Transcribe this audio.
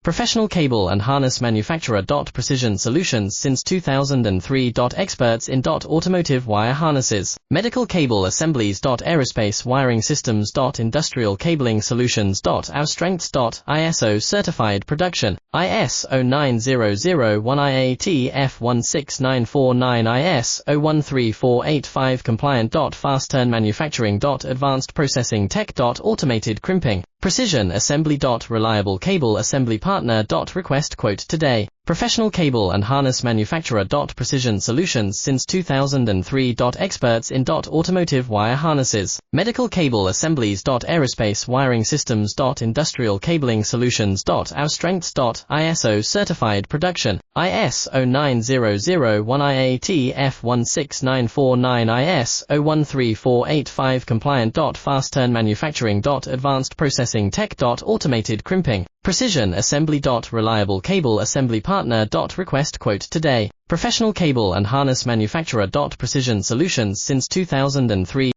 Professional cable and harness manufacturer. Precision solutions since 2003. Experts in automotive wire harnesses, medical cable assemblies. Aerospace wiring systems. Industrial cabling solutions. Our strengths. ISO certified production, IS 09001 IAT F16949 IS 013485 compliant. Fast turn manufacturing. Advanced processing tech. Automated crimping, precision assembly. Reliable cable assembly partner. Request quote today. Professional cable and harness manufacturer. Precision solutions since 2003. Experts in automotive wire harnesses, medical cable assemblies. Aerospace wiring systems. Industrial cabling solutions. Our strengths. ISO certified production, IS 09001 IAT F16949 IS 013485 compliant. Fast turn manufacturing. Advanced processing tech. Automated crimping, precision assembly. Reliable cable assembly partner. Request quote today. Professional cable and harness manufacturer. Precision solutions since 2003.